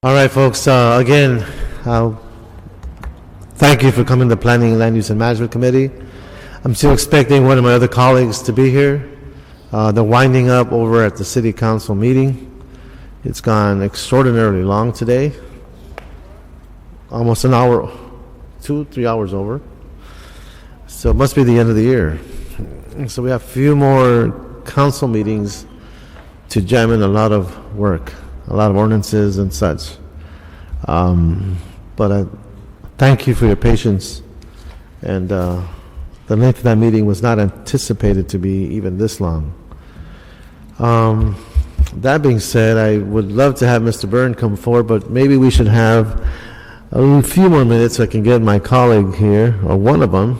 All right, folks. Again, thank you for coming to Planning, Land Use, and Management Committee. I'm still expecting one of my other colleagues to be here. They're winding up over at the City Council meeting. It's gone extraordinarily long today, almost an hour, 2-3 hours over. So it must be the end of the year. So we have a few more council meetings to jam in a lot of work, a lot of ordinances and such. But I thank you for your patience. And the length of that meeting was not anticipated to be even this long. That being said, I would love to have Mr. Byrne come forward, but maybe we should have a few more minutes so I can get my colleague here, or one of them.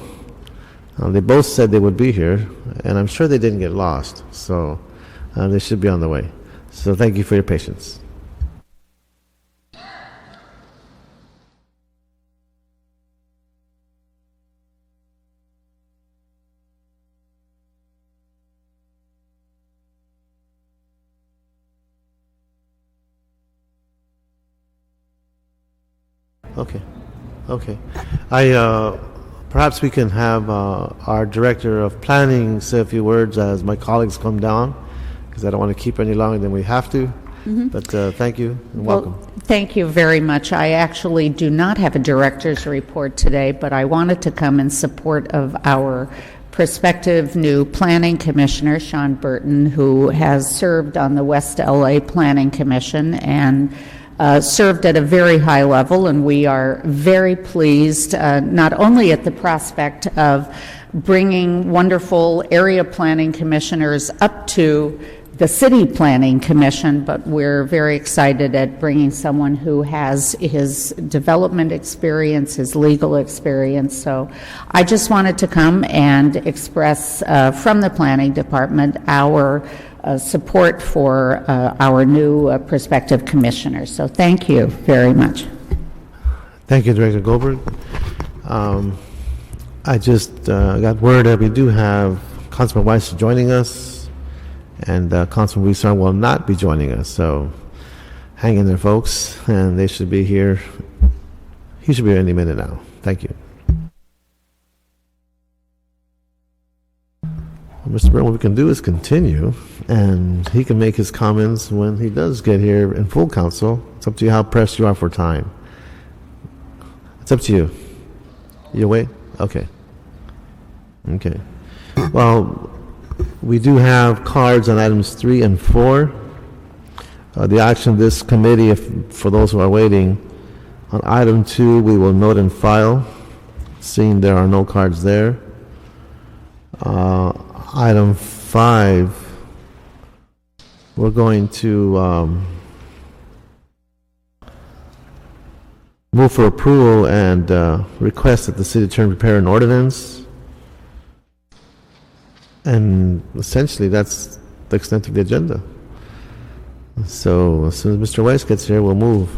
They both said they would be here, and I'm sure they didn't get lost, so they should be on the way. So thank you for your patience. Okay. Perhaps we can have our Director of Planning say a few words as my colleagues come down, because I don't want to keep any longer than we have to. But thank you and welcome. Thank you very much. I actually do not have a director's report today, but I wanted to come in support of our prospective new planning commissioner, Sean Burton, who has served on the West LA Planning Commission and served at a very high level, and we are very pleased not only at the prospect of bringing wonderful area planning commissioners up to the City Planning Commission, but we're very excited at bringing someone who has his development experience, his legal experience. So I just wanted to come and express from the Planning Department our support for our new prospective commissioner. So thank you very much. Thank you, Director Goldberg. I just got word that we do have Councilman Weiss joining us, and Councilman Weissarm will not be joining us. So hang in there, folks, and they should be here. He should be here any minute now. Thank you. Mr. Byrne, what we can do is continue, and he can make his comments when he does get here in full council. It's up to you how pressed you are for time. It's up to you. You wait? Okay. Well, we do have cards on items 3 and 4. The action of this committee, for those who are waiting, on item 2, we will note and file, seeing there are no cards there. Item 5, we're going to move for approval and request that the city attorney prepare an ordinance. And essentially, that's the extent of the agenda. So as soon as Mr. Weiss gets here, we'll move.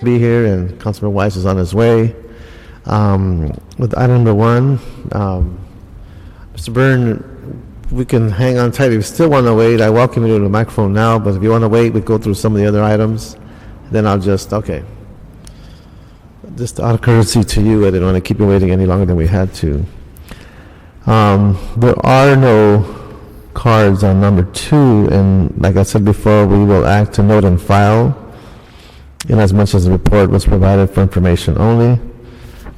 be here, and Councilman Weiss is on his way. With item number 1, Mr. Byrne, we can hang on tight. If you still want to wait, I welcome you to the microphone now, but if you want to wait, we go through some of the other items, then I'll just, okay. Just out of courtesy to you, I didn't want to keep you waiting any longer than we had to. There are no cards on number 2, and like I said before, we will act to note and file in as much as the report was provided for information only.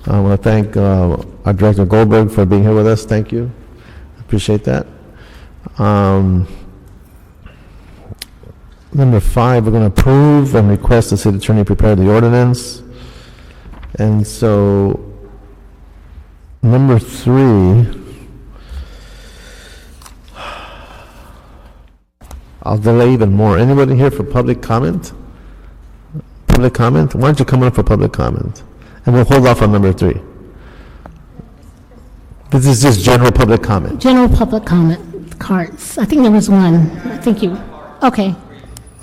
I want to thank our Director Goldberg for being here with us. Thank you. Appreciate that. Number 5, we're going to approve and request the city attorney prepare the ordinance. And so, number 3, I'll delay even more. Anybody here for public comment? Public comment? Why don't you come up for public comment? And we'll hold off on number 3. This is just general public comment. General public comment cards. I think there was one. I think you, okay.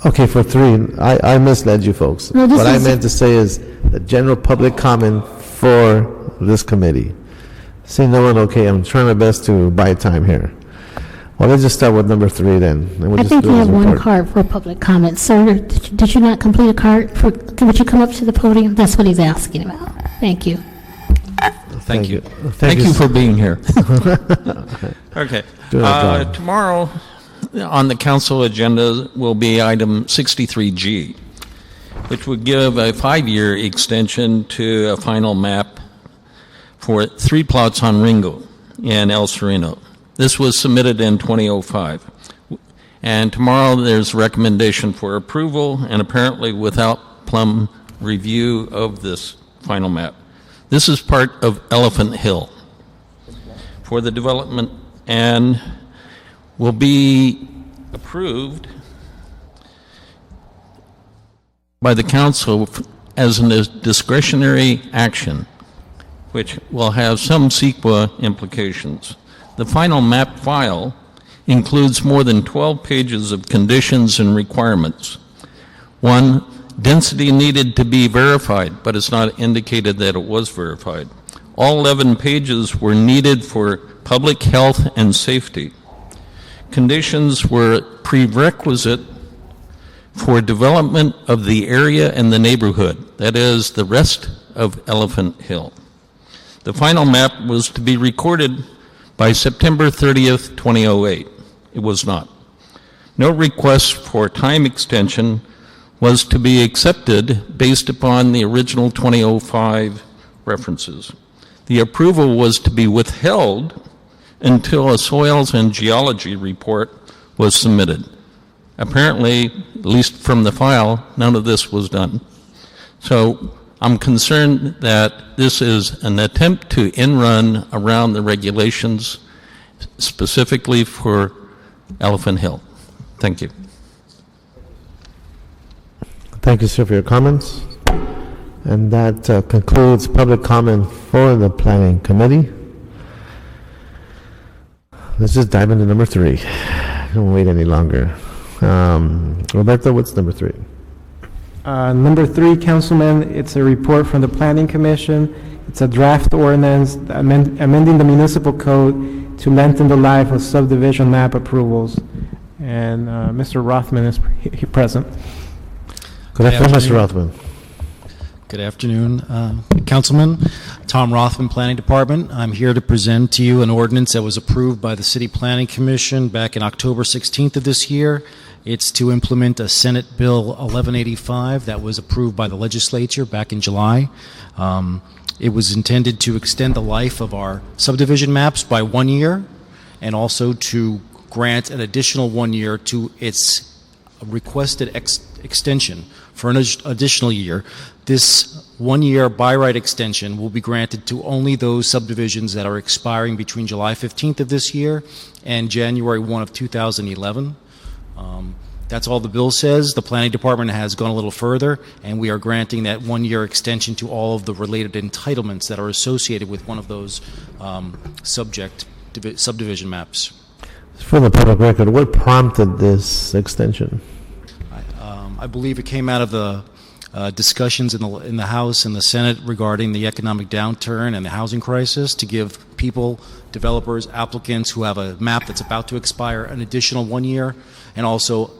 Okay, for 3, I misled you folks. No, this what I is- meant to say is the general public comment for this committee. See, no one, okay, I'm trying my best to buy time here. Well, let's just start with number 3 then. And we'll I just think do you his have one report. card for public comment. Sir, did you not complete a card? Would you come up to the podium? That's what he's asking about. Thank you. Thank you. Thank you for being here. Okay. Do that, John. Tomorrow on the council agenda will be item 63G, which would give a 5-year extension to a final map for 3 plots on Ringo in El Sereno. This was submitted in 2005. And tomorrow there's recommendation for approval and apparently without plum review of this final map. This is part of Elephant Hill for the development and will be approved by the council as a discretionary action, which will have some CEQA implications. The final map file includes more than 12 pages of conditions and requirements. 1, density needed to be verified, but it's not indicated that it was verified. All 11 pages were needed for public health and safety. Conditions were prerequisite for development of the area and the neighborhood, that is, the rest of Elephant Hill. The final map was to be recorded by September 30th, 2008. It was not. No request for time extension was to be accepted based upon the original 2005 references. The approval was to be withheld until a soils and geology report was submitted. Apparently, at least from the file, none of this was done. So I'm concerned that this is an attempt to run around the regulations specifically for Elephant Hill. Thank you. Thank you, sir, for your comments. And that concludes public comment for the Planning Committee. Let's just dive into number 3. Don't wait any longer. Roberto, what's number 3? Number 3, Councilman, it's a report from the Planning Commission. It's a draft ordinance amending the municipal code to lengthen the life of subdivision map approvals. And Mr. Rothman is present. Good afternoon, Mr. Rothman. Good afternoon, Councilman. Tom Rothman, Planning Department. I'm here to present to you an ordinance that was approved by the City Planning Commission back in October 16th of this year. It's to implement a Senate Bill 1185 that was approved by the legislature back in July. It was intended to extend the life of our subdivision maps by 1 year and also to grant an additional 1 year to its requested extension for an additional year. This 1 year by right extension will be granted to only those subdivisions that are expiring between July 15th of this year and January 1 of 2011. That's all the bill says. The Planning Department has gone a little further, and we are granting that 1 year extension to all of the related entitlements that are associated with one of those subdivision maps. For the public record, what prompted this extension? I believe it came out of the discussions in the House and the Senate regarding the economic downturn and the housing crisis to give people, developers, applicants who have a map that's about to expire an additional 1 year, and also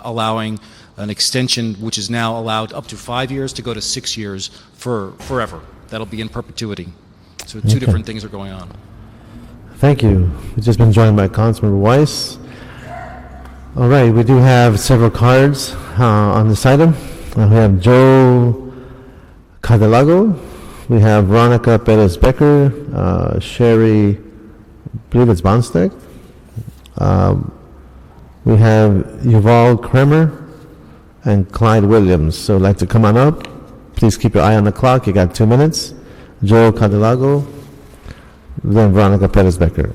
allowing an extension which is now allowed up to 5 years to go to 6 years for forever. That'll be in perpetuity. So two different things are going on. Thank you. We've just been joined by Councilmember Weiss. All right, we do have several cards on this item. We have Joe Cadelago. We have Veronica Perez-Becker, Sherry, I believe it's Bonstech. We have Yuval Kremer and Clyde Williams. So I'd like to come on up. Please keep your eye on the clock. You got 2 minutes. Joe Cadelago, then Veronica Perez-Becker.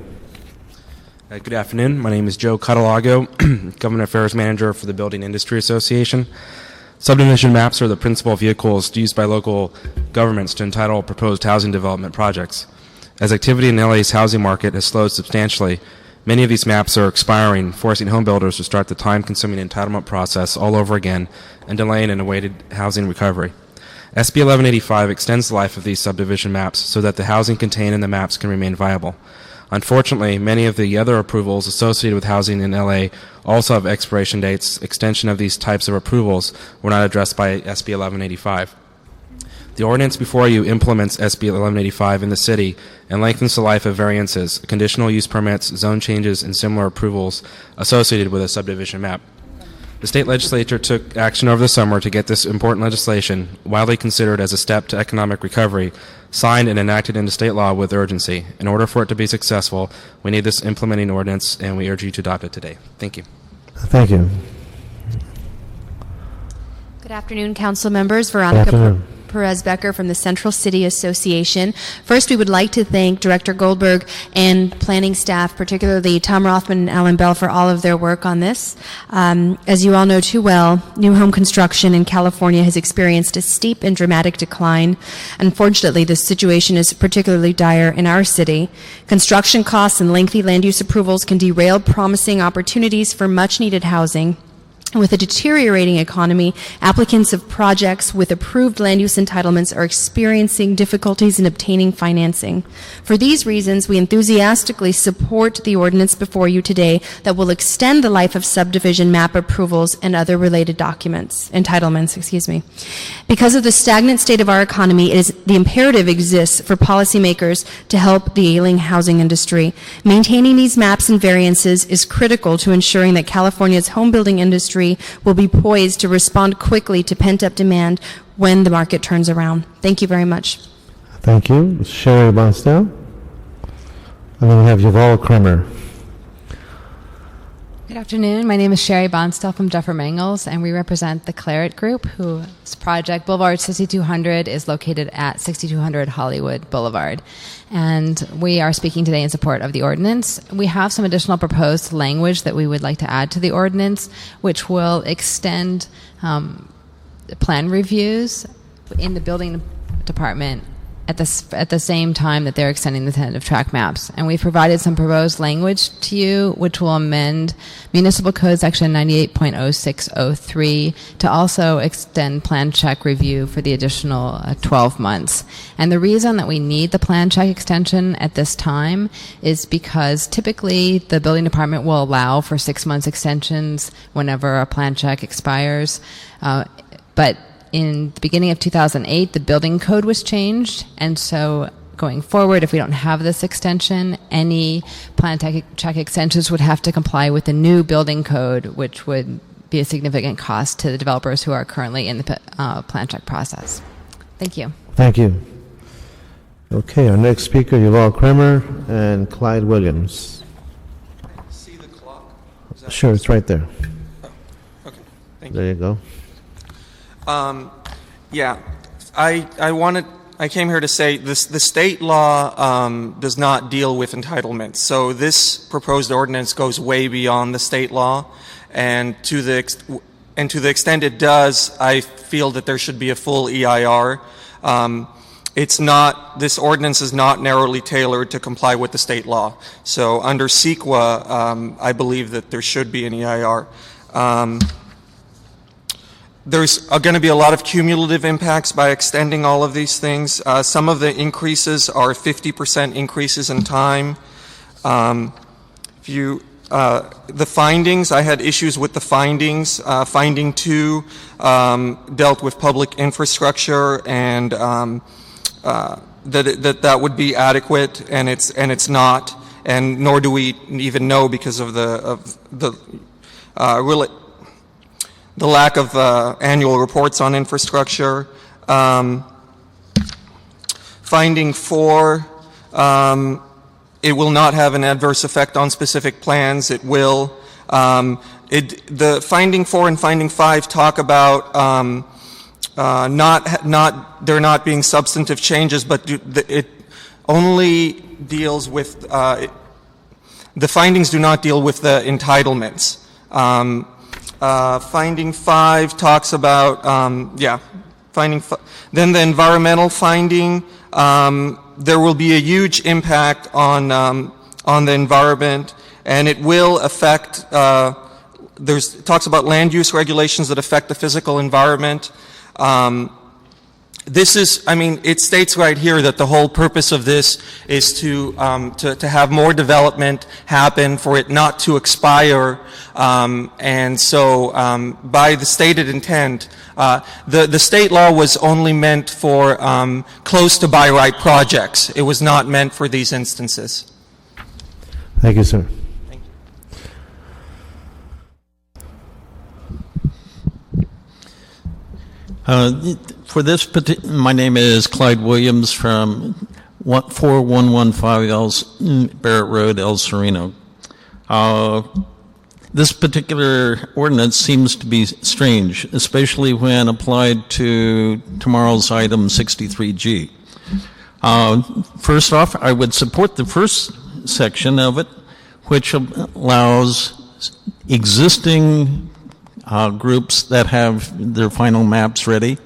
Good afternoon. My name is Joe Cadelago, Government Affairs Manager for the Building Industry Association. Subdivision maps are the principal vehicles used by local governments to entitle proposed housing development projects. As activity in LA's housing market has slowed substantially, many of these maps are expiring, forcing home builders to start the time-consuming entitlement process all over again and delaying an awaited housing recovery. SB 1185 extends the life of these subdivision maps so that the housing contained in the maps can remain viable. Unfortunately, many of the other approvals associated with housing in LA also have expiration dates. Extension of these types of approvals were not addressed by SB 1185. The ordinance before you implements SB 1185 in the city and lengthens the life of variances, conditional use permits, zone changes, and similar approvals associated with a subdivision map. The state legislature took action over the summer to get this important legislation, widely considered as a step to economic recovery, signed and enacted into state law with urgency. In order for it to be successful, we need this implementing ordinance, and we urge you to adopt it today. Thank you. Thank you. Good afternoon, council members. Good Veronica afternoon. Perez-Becker from the Central City Association. First, we would like to thank Director Goldberg and planning staff, particularly Tom Rothman and Alan Bell, for all of their work on this. As you all know too well, new home construction in California has experienced a steep and dramatic decline. Unfortunately, this situation is particularly dire in our city. Construction costs and lengthy land use approvals can derail promising opportunities for much-needed housing. With a deteriorating economy, applicants of projects with approved land use entitlements are experiencing difficulties in obtaining financing. For these reasons, we enthusiastically support the ordinance before you today that will extend the life of subdivision map approvals and other related entitlements. Because of the stagnant state of our economy, the imperative exists for policymakers to help the ailing housing industry. Maintaining these maps and variances is critical to ensuring that California's home building industry will be poised to respond quickly to pent-up demand when the market turns around. Thank you very much. Thank you. Sherry Bonstell. And then we have Yuval Kremer. Good afternoon. My name is Sherry Bonstell from Duffer Mangels, and we represent the Claret Group, whose project Boulevard 6200 is located at 6200 Hollywood Boulevard. And we are speaking today in support of the ordinance. We have some additional proposed language that we would like to add to the ordinance, which will extend plan reviews in the building department at the same time that they're extending the tentative track maps. And we've provided some proposed language to you, which will amend Municipal Code Section 98.0603 to also extend plan check review for the additional 12 months. And the reason that we need the plan check extension at this time is because typically the building department will allow for 6 months extensions whenever a plan check expires. But in the beginning of 2008, the building code was changed, and so going forward, if we don't have this extension, any plan check extensions would have to comply with the new building code, which would be a significant cost to the developers who are currently in the plan check process. Thank you. Thank you. Okay, our next speaker, Yuval Kremer and Clyde Williams. See the clock? Sure, it's right there. Oh, okay. Thank you. There you go. Yeah, I came here to say this: the state law does not deal with entitlements. So this proposed ordinance goes way beyond the state law, and to the extent it does, I feel that there should be a full EIR. This ordinance is not narrowly tailored to comply with the state law. So under CEQA, I believe that there should be an EIR. there's going to be a lot of cumulative impacts by extending all of these things. Some of the increases are 50% increases in time. The findings, I had issues with the findings. Finding 2 dealt with public infrastructure, and that would be adequate, and it's not, and nor do we even know because of the lack of annual reports on infrastructure. Finding 4, it will not have an adverse effect on specific plans. It will. The Finding 4 and Finding 5 talk about there not being substantive changes, but it only deals with, the findings do not deal with the entitlements. Finding 5 talks about, then the environmental finding, there will be a huge impact on the environment, and it will affect, it talks about land use regulations that affect the physical environment. This is, it states right here that the whole purpose of this is to have more development happen, for it not to expire, and so by the stated intent, the state law was only meant for close to by right projects. It was not meant for these instances. Thank you, sir. For this, my name is Clyde Williams from 4115 Barrett Road, El Sereno. This particular ordinance seems to be strange, especially when applied to tomorrow's item 63G. First off, I would support the first section of it, which allows existing groups that have their final maps ready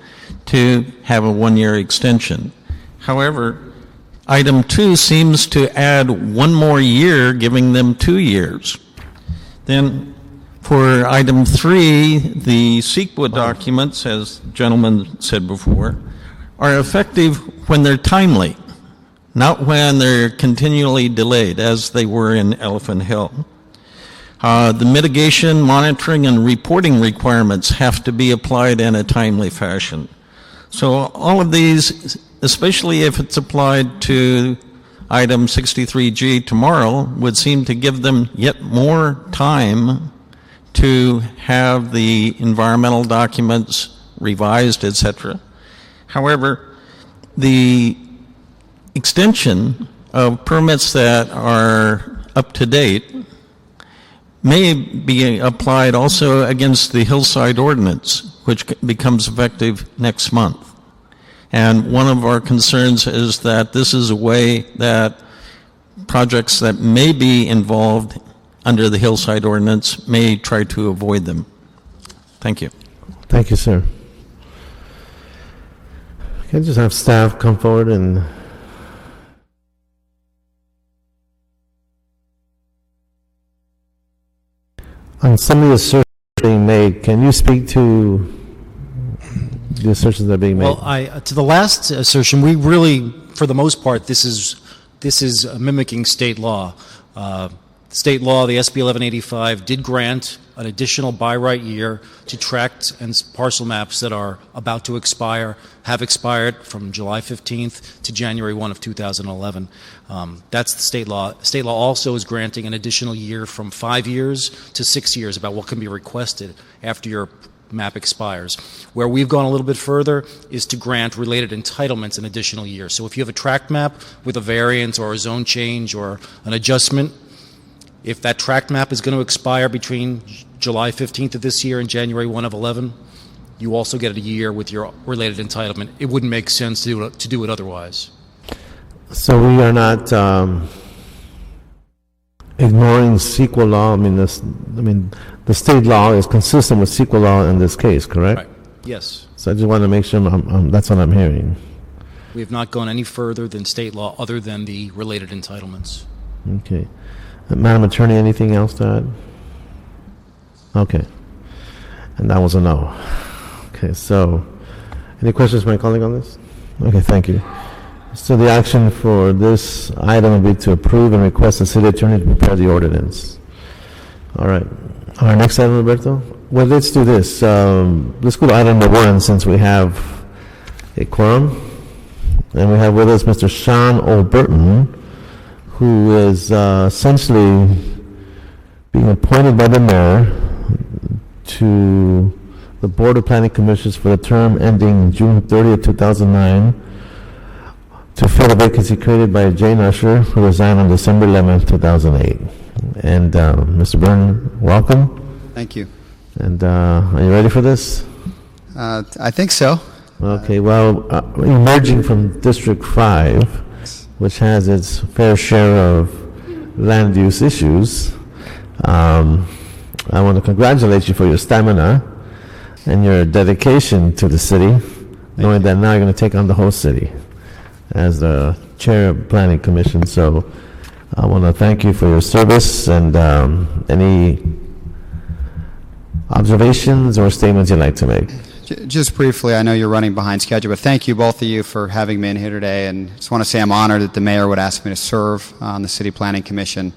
to have a one-year extension. However, item 2 seems to add one more year, giving them 2 years. Then for item 3, the CEQA documents, as the gentleman said before, are effective when they're timely, not when they're continually delayed, as they were in Elephant Hill. The mitigation, monitoring, and reporting requirements have to be applied in a timely fashion. So all of these, especially if it's applied to item 63G tomorrow, would seem to give them yet more time to have the environmental documents revised, etc. However, the extension of permits that are up to date may be applied also against the Hillside Ordinance, which becomes effective next month. And one of our concerns is that this is a way that projects that may be involved under the Hillside Ordinance may try to avoid them. Thank you. Thank you, sir. Can I just have staff come forward and... On some of the assertions being made, can you speak to the assertions that are being made? Well, to the last assertion, we really, for the most part, this is mimicking state law. State law, the SB 1185, did grant an additional by right year to tract and parcel maps that are about to expire, have expired from July 15th to January 1 of 2011. That's the state law. State law also is granting an additional year from 5 years to 6 years about what can be requested after your map expires. Where we've gone a little bit further is to grant related entitlements an additional year. So if you have a tract map with a variance or a zone change or an adjustment, if that tract map is going to expire between July 15th of this year and January 1 of 11, you also get a year with your related entitlement. It wouldn't make sense to do it otherwise. So we are not ignoring CEQA law. The state law is consistent with CEQA law in this case, correct? Right. Yes. So I just want to make sure that's what I'm hearing. We have not gone any further than state law other than the related entitlements. Okay. Madam Attorney, anything else to add? Okay. And that was a no. Okay, so, any questions from my colleague on this? Okay, thank you. So the action for this item will be to approve and request the city attorney to prepare the ordinance. All right. Our next item, Roberto? Well, let's do this. Let's go to item number 1 since we have a quorum. And we have with us Mr. Sean O'Burton, who is essentially being appointed by the mayor to the Board of Planning Commissioners for the term ending June 30th, 2009, to fill the vacancy created by Jane Usher, who resigned on December 11th, 2008. And Mr. Byrne, welcome. Thank you. And are you ready for this? I think so. Okay, well, emerging from District 5, which has its fair share of land use issues, I want to congratulate you for your stamina and your dedication to the city, knowing that now you're going to take on the whole city as the chair of Planning Commission. So I want to thank you for your service, and any observations or statements you'd like to make. Just briefly, I know you're running behind schedule, but thank you, both of you, for having me in here today. And just want to say I'm honored that the mayor would ask me to serve on the City Planning Commission.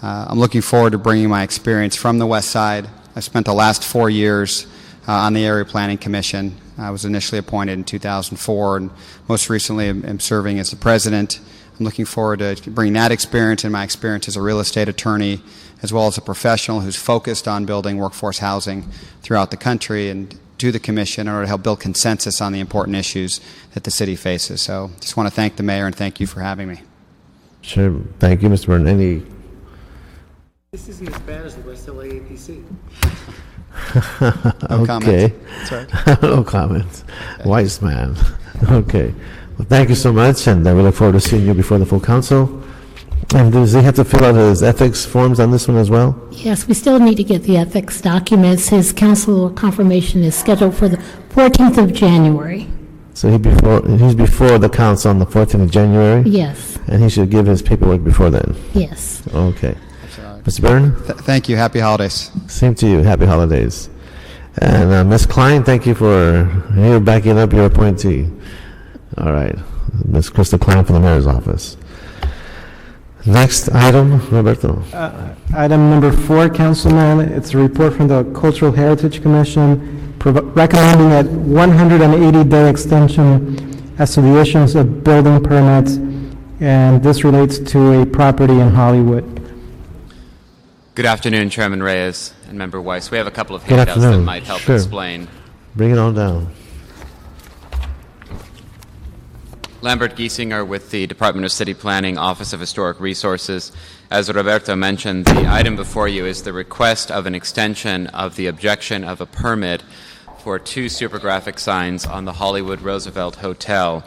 I'm looking forward to bringing my experience from the West Side. I spent the last 4 years on the Area Planning Commission. I was initially appointed in 2004, and most recently am serving as the president. I'm looking forward to bringing that experience and my experience as a real estate attorney, as well as a professional who's focused on building workforce housing throughout the country, and to the commission in order to help build consensus on the important issues that the city faces. So just want to thank the mayor and thank you for having me. Sure. Thank you, Mr. Byrne. Any... This isn't as bad as the West LA APC. No okay. comments. Sorry. No comments. Wise man. Okay. Well, thank you so much, and we look forward to seeing you before the full council. And does he have to fill out his ethics forms on this one as well? Yes, we still need to get the ethics documents. His council confirmation is scheduled for the 14th of January. So he's before the council on the 14th of January? Yes, And he should give his paperwork before then? yes. Okay. Mr. Byrne? Thank you. Happy holidays. Same to you. Happy holidays. And Ms. Klein, thank you for here backing up your appointee. All right. Ms. Krista Klein from the mayor's office. Next item, Roberto. Item number 4, Councilman, it's a report from the Cultural Heritage Commission recommending a 180-day extension as to the issuance of building permits, and this relates to a property in Hollywood. Good afternoon, Chairman Reyes and Member Weiss. We have a couple of Good handouts that afternoon. might help Sure. explain. Bring it on down. Lambert Giesinger with the Department of City Planning, Office of Historic Resources. As Roberto mentioned, the item before you is the request of an extension of the objection of a permit for 2 supergraphic signs on the Hollywood Roosevelt Hotel.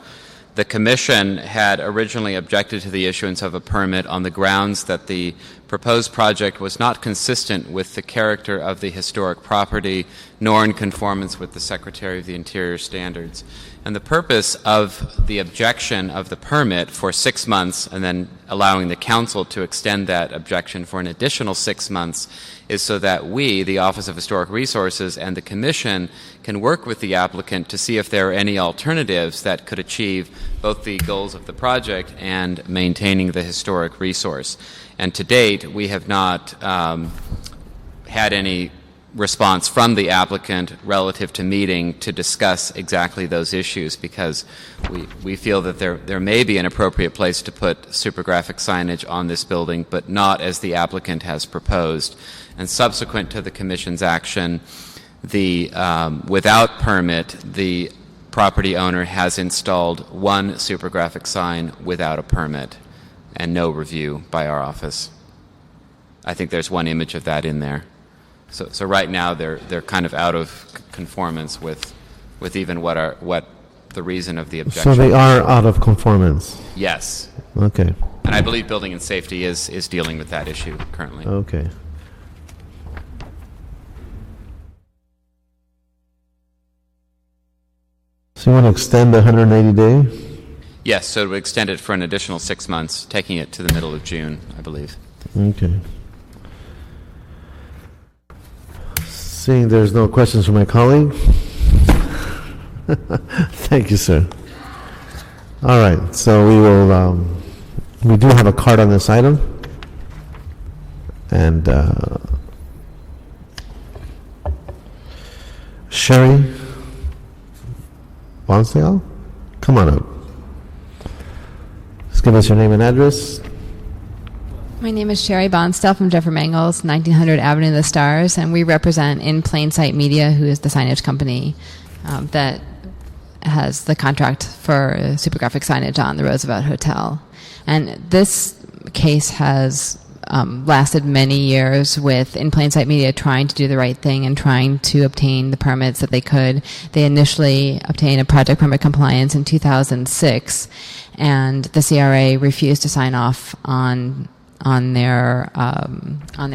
The Commission had originally objected to the issuance of a permit on the grounds that the proposed project was not consistent with the character of the historic property, nor in conformance with the Secretary of the Interior standards. And the purpose of the objection of the permit for 6 months and then allowing the council to extend that objection for an additional 6 months is so that we, the Office of Historic Resources, and the Commission can work with the applicant to see if there are any alternatives that could achieve both the goals of the project and maintaining the historic resource. And to date, we have not had any response from the applicant relative to meeting to discuss exactly those issues, because we feel that there may be an appropriate place to put supergraphic signage on this building, but not as the applicant has proposed. And subsequent to the Commission's action, without permit, the property owner has installed 1 supergraphic sign without a permit and no review by our office. I think there's 1 image of that in there. So right now they're kind of out of conformance with even what the reason of the objection. So they are out of conformance? Yes. Okay. And I believe Building and Safety is dealing with that issue currently. Okay. So you want to extend the 180-day? Yes, so to extend it for an additional 6 months, taking it to the middle of June, I believe. Okay. Seeing there's no questions from my colleague, Thank you, sir. All right, so we do have a card on this item. And Sherry Bonsdale, come on up. Just give us your name and address. My name is Sherry Bonsdale from Jeffrey Mangels, 1900 Avenue of the Stars, and we represent In Plain Sight Media, who is the signage company that has the contract for supergraphic signage on the Roosevelt Hotel. And this case has lasted many years with In Plain Sight Media trying to do the right thing and trying to obtain the permits that they could. They initially obtained a project permit compliance in 2006, and the CRA refused to sign off on their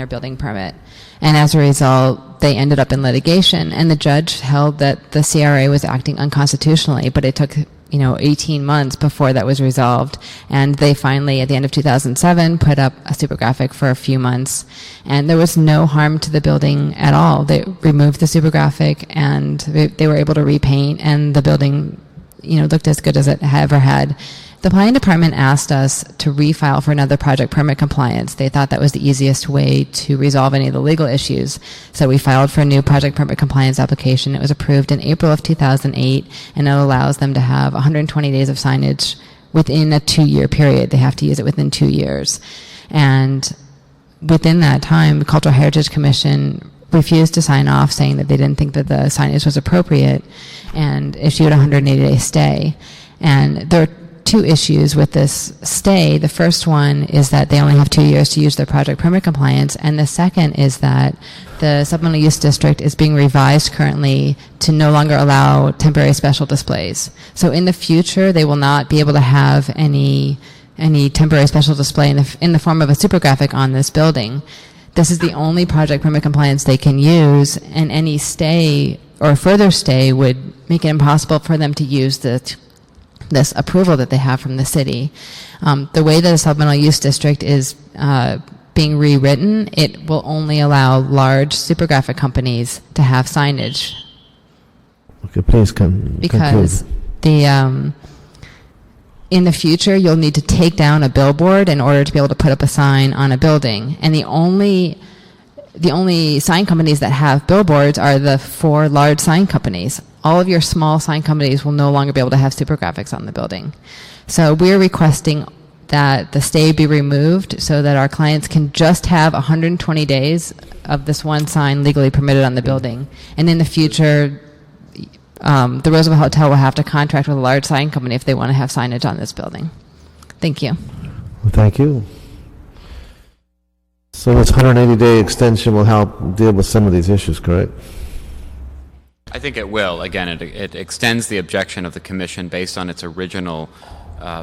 building permit. And as a result, they ended up in litigation, and the judge held that the CRA was acting unconstitutionally, but it took 18 months before that was resolved. And they finally, at the end of 2007, put up a supergraphic for a few months. And there was no harm to the building at all. They removed the supergraphic, and they were able to repaint, and the building, looked as good as it ever had. The planning department asked us to refile for another project permit compliance. They thought that was the easiest way to resolve any of the legal issues. So we filed for a new project permit compliance application. It was approved in April of 2008, and it allows them to have 120 days of signage within a 2-year period. They have to use it within 2 years. And within that time, the Cultural Heritage Commission refused to sign off, saying that they didn't think that the signage was appropriate, and issued a 180-day stay. And there are 2 issues with this stay. The first one is that they only have 2 years to use their project permit compliance, and the second is that the supplemental use district is being revised currently to no longer allow temporary special displays. So in the future, they will not be able to have any temporary special display in the form of a supergraphic on this building. This is the only project permit compliance they can use, and any stay or further stay would make it impossible for them to use this approval that they have from the city. The way that the supplemental use district is being rewritten, it will only allow large supergraphic companies to have signage. Okay, please conclude. Because in the future, you'll need to take down a billboard in order to be able to put up a sign on a building. And the only sign companies that have billboards are the 4 large sign companies. All of your small sign companies will no longer be able to have supergraphics on the building. So we're requesting that the stay be removed so that our clients can just have 120 days of this one sign legally permitted on the building. And in the future, the Roosevelt Hotel will have to contract with a large sign company if they want to have signage on this building. Thank you. Well, thank you. So this 180-day extension will help deal with some of these issues, correct? I think it will. Again, it extends the objection of the Commission based on its original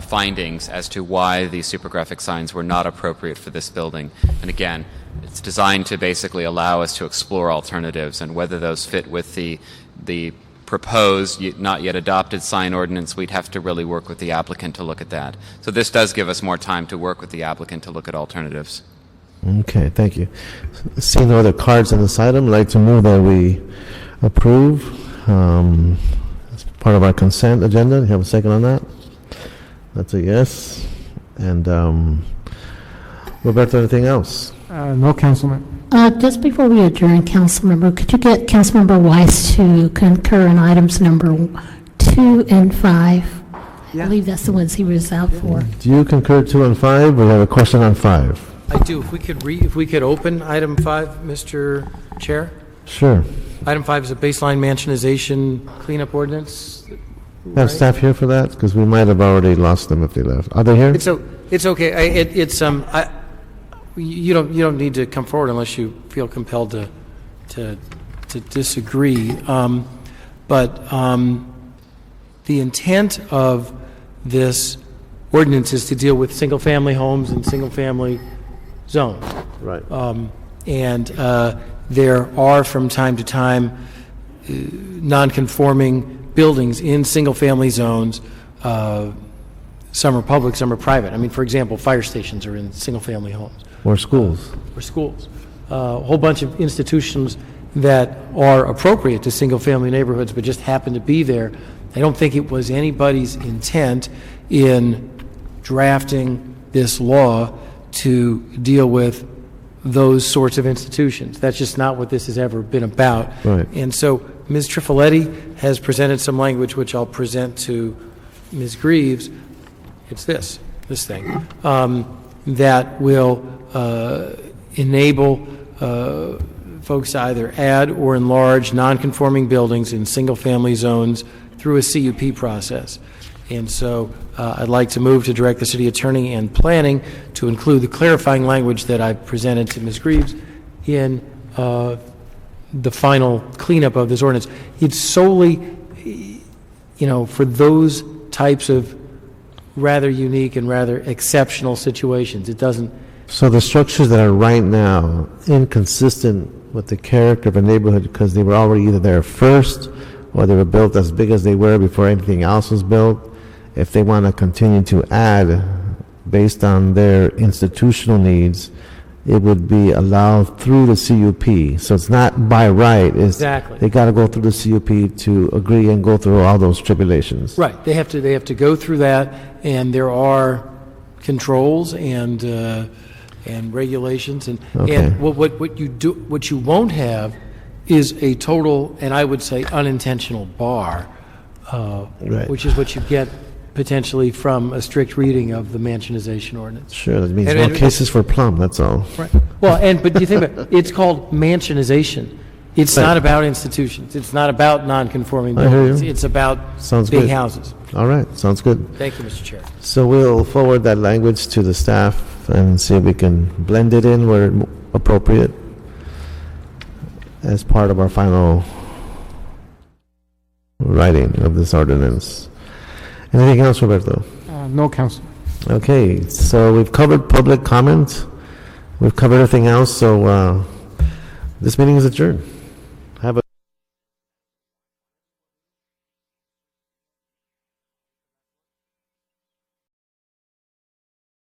findings as to why these supergraphic signs were not appropriate for this building. And again, it's designed to basically allow us to explore alternatives, and whether those fit with the proposed, not yet adopted sign ordinance, we'd have to really work with the applicant to look at that. So this does give us more time to work with the applicant to look at alternatives. Okay, thank you. Seeing no other cards on this item, I'd like to move that we approve as part of our consent agenda. Do you have a second on that? That's a yes. And Roberto, anything else? No, Councilman. Just before we adjourn, Councilmember, could you get Councilmember Weiss to concur on items number 2 and 5? Yeah. I believe that's the ones he was out for. Do you concur 2 and 5? We have a question on 5. I do. If we could open item 5, Mr. Chair. Sure. Item 5 is a baseline mansionization cleanup ordinance. Have staff here for that? Because we might have already lost them if they left. Are they here? It's okay. You don't need to come forward unless you feel compelled to disagree. But the intent of this ordinance is to deal with single-family homes and single-family zones. Right. And there are, from time to time, non-conforming buildings in single-family zones. Some are public, some are private. I mean, for example, fire stations are in single-family homes. Or schools. Or schools. A whole bunch of institutions that are appropriate to single-family neighborhoods but just happen to be there I don't think it was anybody's intent in drafting this law to deal with those sorts of institutions. That's just not what this has ever been about. Right. And so Ms. Trifoletti has presented some language which I'll present to Ms. Greaves. It's this thing, that will enable folks to either add or enlarge non-conforming buildings in single-family zones through a CUP process. And so I'd like to move to direct the city attorney and planning to include the clarifying language that I've presented to Ms. Greaves in the final cleanup of this ordinance. It's solely, for those types of rather unique and rather exceptional situations. It doesn't. So the structures that are right now inconsistent with the character of a neighborhood because they were already either there first or they were built as big as they were before anything else was built, if they want to continue to add based on their institutional needs, it would be allowed through the CUP. So it's not by right. It's, exactly. They got to go through the CUP to agree and go through all those tribulations. Right. They have to go through that, and there are controls and regulations, and what you won't have is a total, and I would say unintentional bar, right. Which is what you get potentially from a strict reading of the mansionization ordinance. Sure, that means no cases for plum, that's all. Right. Well, but you think about it, it's called mansionization. It's not about institutions. It's not about non-conforming buildings. It's about big houses. All right, sounds good. Thank you, Mr. Chair. So we'll forward that language to the staff and see if we can blend it in where appropriate as part of our final writing of this ordinance. Anything else, Roberto? No, Council. Okay, so we've covered public comment. We've covered everything else, so this meeting is adjourned.